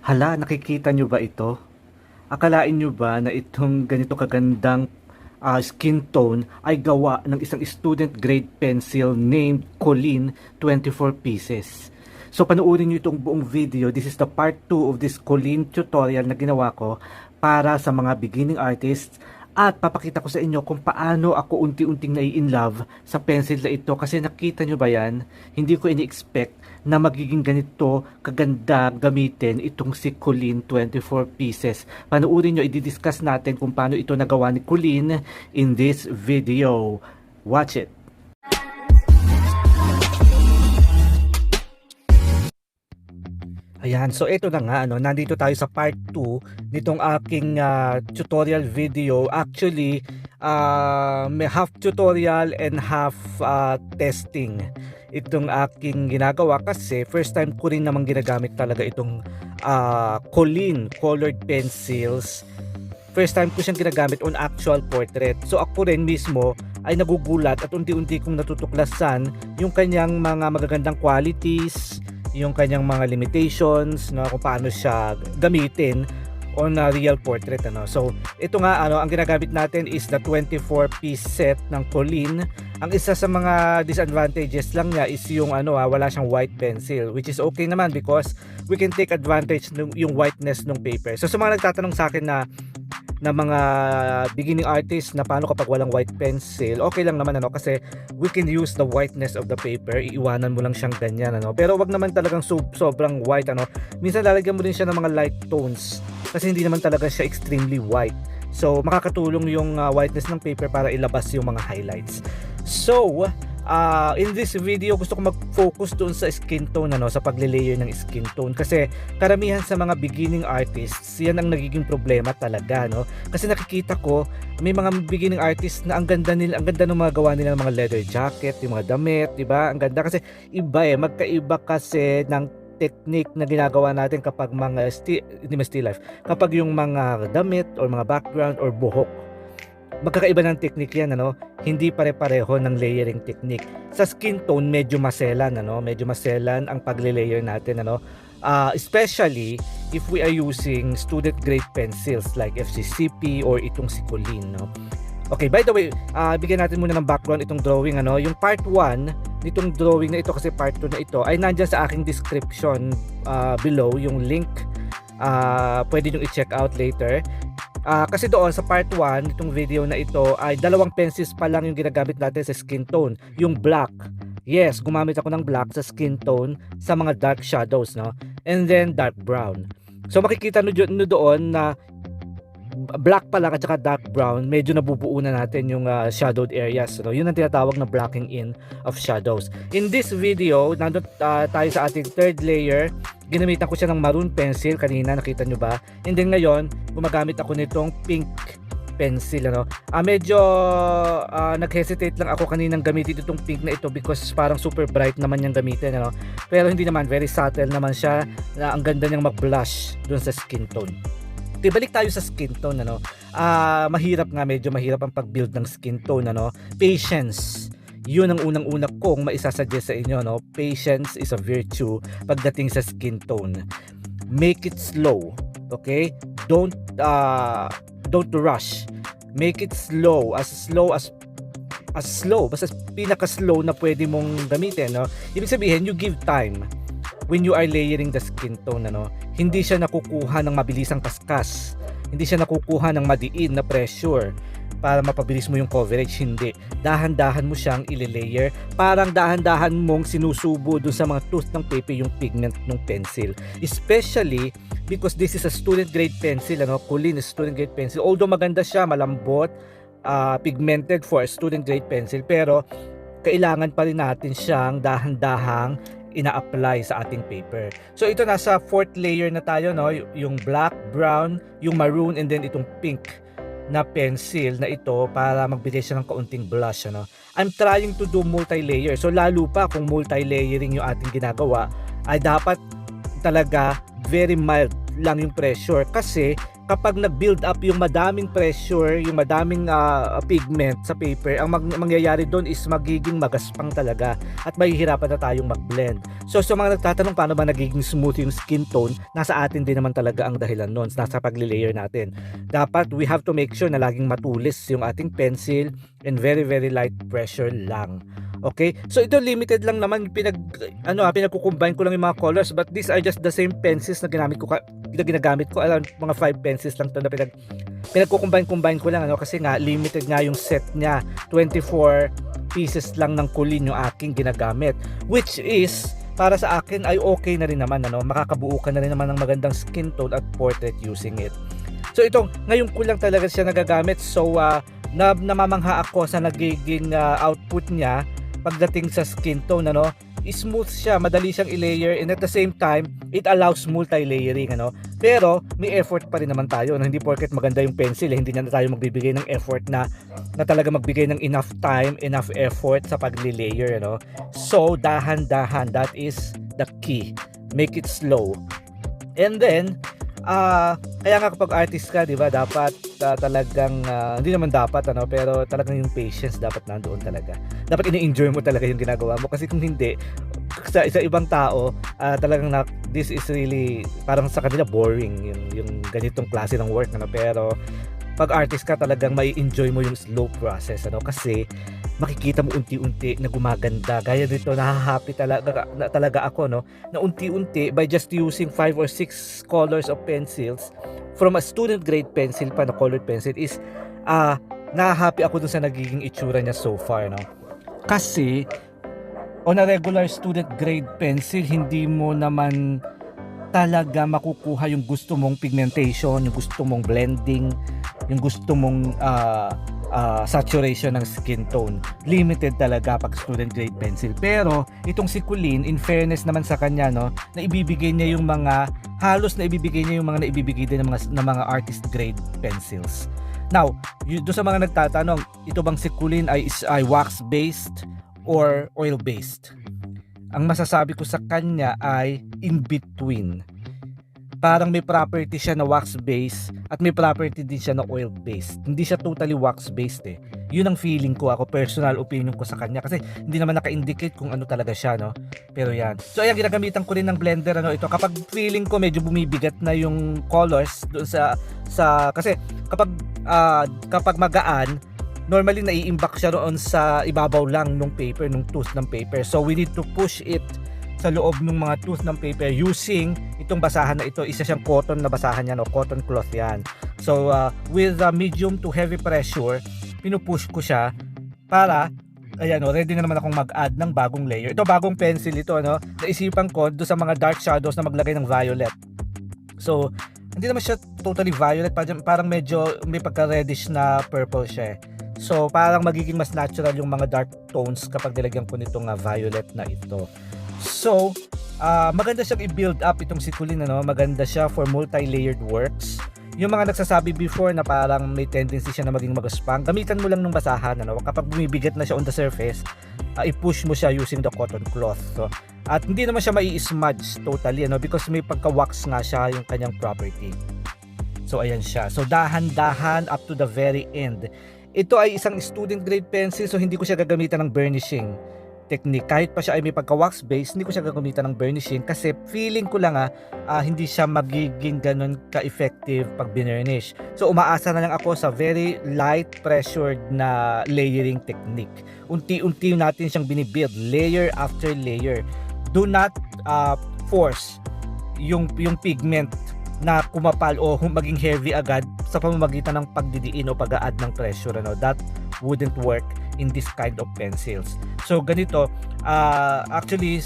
Hala, nakikita nyo ba ito? Akalain nyo ba na itong ganito kagandang skin tone ay gawa ng isang student grade pencil named Colleen, 24 pieces. So panoorin nyo itong buong video. This is the part 2 of this Colleen tutorial na ginawa ko para sa mga beginning artists. At papakita ko sa inyo kung paano ako unti-unting nai-inlove sa pencil na ito. Kasi nakita nyo ba yan? Hindi ko ini-expect na magiging ganito kaganda gamitin itong si Colleen 24 pieces. Panoorin nyo, i-discuss natin kung paano ito nagawa ni Colleen in this video. Watch it! Ayan, so ito na nga, nandito tayo sa part 2 nitong aking tutorial video. Actually, may half tutorial and half testing itong aking ginagawa kasi first time ko rin namang ginagamit talaga itong Colleen Colored Pencils. First time ko siyang ginagamit on actual portrait. So ako rin mismo ay nagugulat at unti-unti kong natutuklasan yung kanyang mga magagandang qualities, yung kanyang mga limitations, kung paano siya gamitin on a real portrait. So ito nga, ang ginagamit natin is the 24 piece set ng Colleen. Ang isa sa mga disadvantages lang niya is yung wala siyang white pencil, which is okay naman because we can take advantage ng yung whiteness ng paper. So sa mga nagtatanong sa akin na mga beginning artists na paano kapag walang white pencil, okay lang naman kasi we can use the whiteness of the paper, iiwanan mo lang siyang ganyan pero wag naman talagang sobrang white minsan lalagyan mo rin siya ng mga light tones kasi hindi naman talaga siya extremely white. So makakatulong yung whiteness ng paper para ilabas yung mga highlights. So in this video gusto ko mag-focus doon sa skin tone sa pagle-layer ng skin tone kasi karamihan sa mga beginning artists yan ang nagiging problema talaga kasi nakikita ko may mga beginning artists na ang ganda ng mga gawa nila ng mga leather jacket, yung mga damit, di ba? Ang ganda kasi magkaiba kasi ng technique na ginagawa natin kapag mga still life, kapag yung mga damit or mga background or buhok, magkakaiba ng technique yan hindi pare-pareho ng layering technique. Sa skin tone medyo maselan ang pagle-layer natin especially if we are using student grade pencils like FCCP or itong si Colleen Okay, by the way, bigyan natin muna ng background itong drawing yung part 1 nitong drawing na ito kasi part 2 na ito ay nandiyan sa aking description below yung link. Pwede nyo i-check out later. Kasi doon sa part 1 nitong video na ito ay 2 pencils pa lang yung ginagamit natin sa skin tone, yung black. Yes, gumamit ako ng black sa skin tone sa mga dark shadows and then dark brown. So makikita nyo doon na black pa lang at saka dark brown, medyo nabubuo na natin yung shadowed areas. Yun ang tinatawag na blocking in of shadows. In this video, nandun tayo sa ating third layer. Ginamitan ko siya ng maroon pencil kanina, nakita nyo ba? And then ngayon, gumagamit ako nitong pink pencil medyo nag-hesitate lang ako kaninang gamitin itong pink na ito because parang super bright naman yung gamitin pero hindi naman, very subtle naman siya na ang ganda niyang mag-blush dun sa skin tone. Okay, balik tayo sa skin tone medyo mahirap ang pag-build ng skin tone patience. Yun ang unang-una kong maisasuggest sa inyo Patience is a virtue pagdating sa skin tone. Make it slow, okay? Don't rush. Make it slow as basta pinaka-slow na pwede mong gamitin Ibig sabihin, you give time when you are layering the skin tone Hindi siya nakukuha ng mabilisang kaskas, hindi siya nakukuha ng madiin na pressure para mapabilis mo yung coverage. Hindi, dahan-dahan mo siyang ile-layer, parang dahan-dahan mong sinusubo dun sa mga tooth ng paper yung pigment ng pencil, especially because this is a student grade pencil Colleen is student grade pencil. Although maganda siya, malambot, pigmented for a student grade pencil, pero kailangan pa rin natin siyang dahan-dahang ina-apply sa ating paper. So ito, nasa fourth layer na tayo yung black, brown, yung maroon, and then itong pink na pencil na ito para magbigay siya ng kaunting blush I'm trying to do multi-layer. So lalo pa kung multi-layering yung ating ginagawa ay dapat talaga very mild lang yung pressure kasi kapag nag-build up yung madaming pressure, yung madaming pigment sa paper, ang mangyayari doon is magiging magaspang talaga at mahihirapan na tayong mag-blend. So sa mga nagtatanong paano ba nagiging smooth yung skin tone, nasa atin din naman talaga ang dahilan noon, nasa pagli-layer natin. Dapat we have to make sure na laging matulis yung ating pencil and very light pressure lang. Okay? So ito limited lang naman, pinagko-combine ko lang yung mga colors, but these are just the same pencils na ginagamit ko. Around mga 5 pencils lang to na pinagko-combine ko lang, kasi nga limited nga yung set niya. 24 pieces lang ng Colleen yung aking ginagamit, which is para sa akin ay okay na rin naman, makakabuo ka na rin naman ng magandang skin tone at portrait using it. So ito, ngayon ko lang talaga siya nagagamit. So namamangha ako sa nagiging output niya pagdating sa skin tone, smooth siya, madali siyang i-layer, and at the same time it allows multi-layering, pero may effort pa rin naman tayo, hindi porket maganda yung pencil, hindi na tayo magbibigay ng effort na talaga magbigay ng enough time, enough effort sa pagli-layer, so dahan-dahan, that is the key, make it slow. And then kaya nga kapag artist ka, di ba, dapat talagang hindi naman dapat, pero talagang yung patience dapat nandoon talaga. Dapat ini-enjoy mo talaga yung ginagawa mo, kasi kung hindi, sa ibang tao, talagang this is really parang sa kanila boring yung ganitong klase ng work, pero pag artist ka talagang mai enjoy mo yung slow process, kasi makikita mo unti-unti na gumaganda. Gaya dito, nahahappy talaga ako, na unti-unti by just using 5 or 6 colors of pencils from a student grade pencil pa na colored pencil is nahahappy ako dun sa nagiging itsura niya so far, kasi on a regular student grade pencil, hindi mo naman talaga makukuha yung gusto mong pigmentation, yung gusto mong blending, yung gusto mong saturation ng skin tone. Limited talaga pag student grade pencil. Pero itong si Colleen, in fairness naman sa kanya, na ibibigay niya yung mga halos na ibibigay niya yung mga naibibigay din ng mga artist grade pencils. Now, do sa mga nagtatanong, ito bang si Colleen ay wax based or oil based? Ang masasabi ko sa kanya ay in between. Parang may property siya na wax based at may property din siya na oil based. Hindi siya totally wax based eh. Yun ang feeling ko, ako personal opinion ko sa kanya, kasi hindi naman naka-indicate kung ano talaga siya, pero yan. So ayan, ginagamitan ko rin ng blender, ito kapag feeling ko medyo bumibigat na yung colors doon sa kasi kapag magaan, normally naiimbak siya roon sa ibabaw lang ng paper, ng tooth ng paper. So we need to push it sa loob ng mga tooth ng paper using itong basahan na ito. Isa siyang cotton na basahan yan, cotton cloth yan. So with medium to heavy pressure, pinupush ko siya para ayan, ready na naman akong mag-add ng bagong layer. Ito bagong pencil ito, naisipan ko do sa mga dark shadows na maglagay ng violet. So hindi naman siya totally violet, parang medyo may pagka-reddish na purple siya. So parang magiging mas natural yung mga dark tones kapag nilagyan ko nitong violet na ito. So maganda siyang i-build up itong si Colleen, maganda siya for multi-layered works. Yung mga nagsasabi before na parang may tendency siya na maging magaspang, gamitan mo lang ng basahan, kapag bumibigat na siya on the surface, i-push mo siya using the cotton cloth. So, at hindi naman siya mai-smudge totally, because may pagka-wax nga siya yung kanyang property. So ayan siya. So dahan-dahan up to the very end. Ito ay isang student grade pencil, so hindi ko siya gagamitan ng burnishing technique. Kahit pa siya ay may pagka-wax base, hindi ko siya gagamitan ng burnishing kasi feeling ko lang hindi siya magiging ganun ka-effective pag binurnish. So umaasa na lang ako sa very light pressured na layering technique. Unti-unti natin siyang binibuild, layer after layer. Do not force yung pigment na kumapal o maging heavy agad sa pamamagitan ng pagdidiin o pag-a-add ng pressure. That wouldn't work in this kind of pencils. So ganito, actually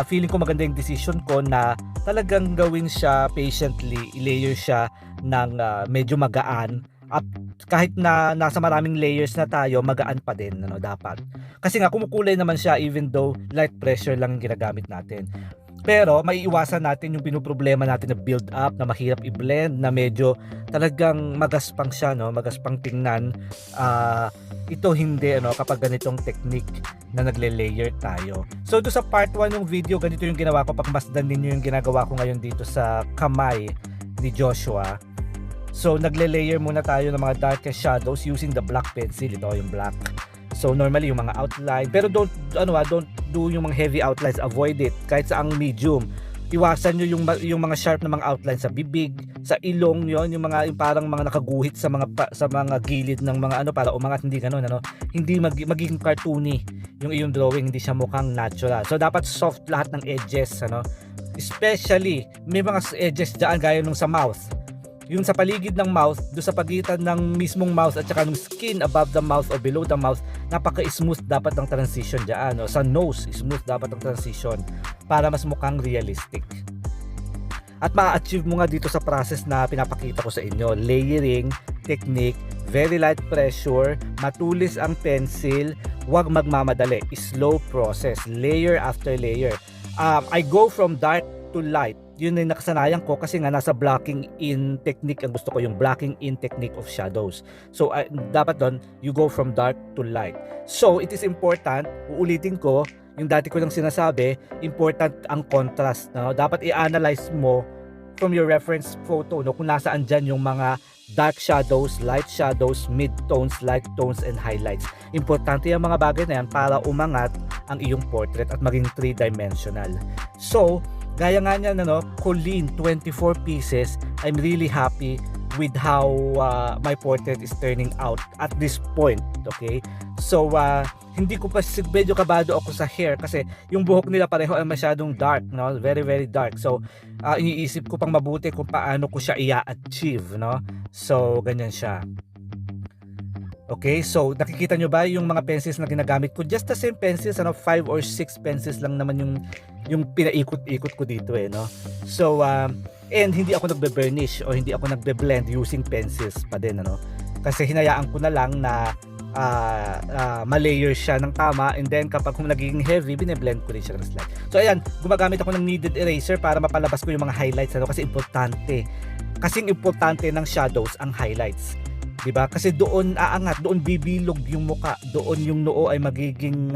feeling ko maganda yung decision ko na talagang gawin siya patiently, i-layer siya ng medyo magaan. Kahit na nasa maraming layers na tayo, magaan pa din, dapat. Kasi nga kumukulay naman siya even though light pressure lang ginagamit natin. Pero maiiwasan natin yung pinoproblema natin na build up, na mahirap i-blend, na medyo talagang magaspang siya, magaspang tingnan. Ito hindi, kapag ganitong technique na nagle-layer tayo. So do sa part 1 ng video, ganito yung ginawa ko. Pagmasdan ninyo yung ginagawa ko ngayon dito sa kamay ni Joshua. So nagle-layer muna tayo ng mga darkest shadows using the black pencil. Ito yung black. So normally yung mga outline, pero don't do yung mga heavy outlines, avoid it. Kahit sa ang medium, iwasan nyo yung mga sharp na mga outlines sa bibig, sa ilong, yung parang mga nakaguhit sa mga gilid ng mga ano para umangat, hindi ganoon hindi magiging cartoony yung iyong drawing, hindi siya mukhang natural. So dapat soft lahat ng edges especially may mga edges diyan gaya nung sa mouth. Yung sa paligid ng mouth, do sa pagitan ng mismong mouth at saka ng skin above the mouth or below the mouth, napaka-smooth dapat ng transition dyan. Sa nose, smooth dapat ang transition para mas mukhang realistic. At ma-achieve mo nga dito sa process na pinapakita ko sa inyo. Layering technique, very light pressure, matulis ang pencil, huwag magmamadali. Slow process, layer after layer. I go from dark to light. Yun yung nakasanayan ko kasi nga nasa blocking in technique ang gusto ko, yung blocking in technique of shadows. So dapat doon you go from dark to light. So it is important, uulitin ko yung dati ko lang sinasabi, important ang contrast. Dapat i-analyze mo from your reference photo kung nasaan dyan yung mga dark shadows, light shadows, mid-tones, light tones, and highlights. Importante yung mga bagay na yan para umangat ang iyong portrait at maging 3-dimensional. So gaya nga niya Colleen, 24 pieces. I'm really happy with how my portrait is turning out at this point. Okay, so hindi ko pa medyo kabado ako sa hair kasi yung buhok nila pareho ay masyadong dark, very very dark. So iniisip ko pang mabuti kung paano ko siya i-achieve, so ganyan siya. Okay, so nakikita nyo ba yung mga pencils na ginagamit ko? Just the same pencils, 5 or 6 pencils lang naman yung pinaikot-ikot ko dito So and hindi ako nagbe-burnish o hindi ako nagbe-blend using pencils pa din kasi hinayaan ko na lang na ma-layer siya ng tama, and then kapag kung nagiging heavy, bine-blend ko rin siya ng slide. So ayan, gumagamit ako ng kneaded eraser para mapalabas ko yung mga highlights kasi importante. Kasing importante ng shadows ang highlights. Diba? Kasi doon aangat, doon bibilog yung muka, doon yung noo ay magiging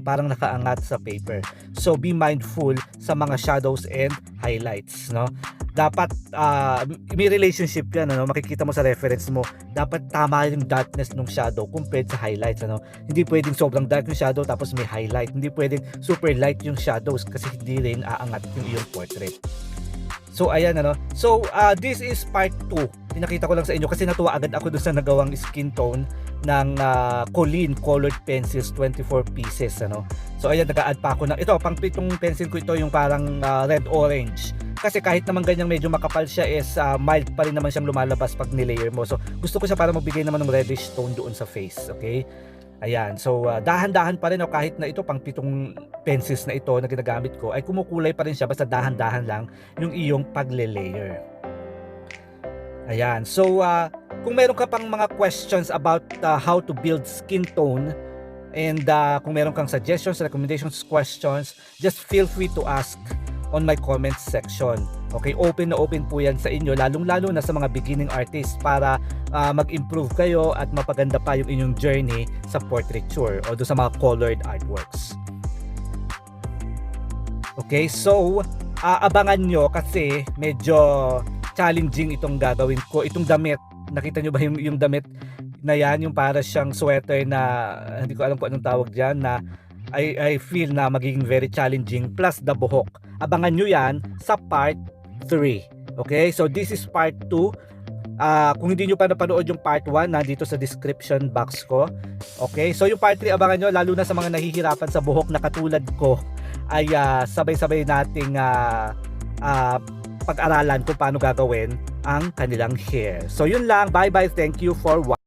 parang nakaangat sa paper. So be mindful sa mga shadows and highlights, Dapat may relationship yan, makikita mo sa reference mo. Dapat tama yung darkness ng shadow compared sa highlights, Hindi pwedeng sobrang dark yung shadow tapos may highlight. Hindi pwedeng super light yung shadows kasi hindi rin aangat yung iyong portrait. So ayan So this is part 2. Pinakita ko lang sa inyo kasi natuwa agad ako dun sa nagawang skin tone ng Colleen Colored Pencils, 24 pieces So ayan, nag-add pa ako ng ito, pang pitong pencil ko ito, yung parang red orange. Kasi kahit naman ganyang medyo makapal siya is mild pa rin naman siyang lumalabas pag nilayer mo. So gusto ko siya para magbigay naman ng reddish tone doon sa face, okay? Ayan, so dahan-dahan pa rin kahit na ito pang pitong pencils na ito na ginagamit ko ay kumukulay pa rin siya, basta dahan-dahan lang yung iyong pagle-layer. Ayan, so kung meron ka pang mga questions about how to build skin tone and kung meron kang suggestions, recommendations, questions, just feel free to ask on my comments section. Okay, open na open po yan sa inyo, lalong-lalo na sa mga beginning artists para mag-improve kayo at mapaganda pa yung inyong journey sa portraiture o sa mga colored artworks. Okay, so abangan nyo kasi medyo challenging itong gagawin ko. Itong damit, nakita nyo ba yung damit na yan, yung para siyang sweater na hindi ko alam kung anong tawag dyan, na I feel na magiging very challenging, plus the buhok. Abangan nyo yan sa part 3. Okay, so this is part 2. Kung hindi nyo pa napanood yung part 1, nandito sa description box ko. Okay, so yung part 3 abangan nyo, lalo na sa mga nahihirapan sa buhok na katulad ko, ay sabay-sabay nating pag-aralan kung paano gagawin ang kanilang hair. So yun lang, bye bye, thank you for watching.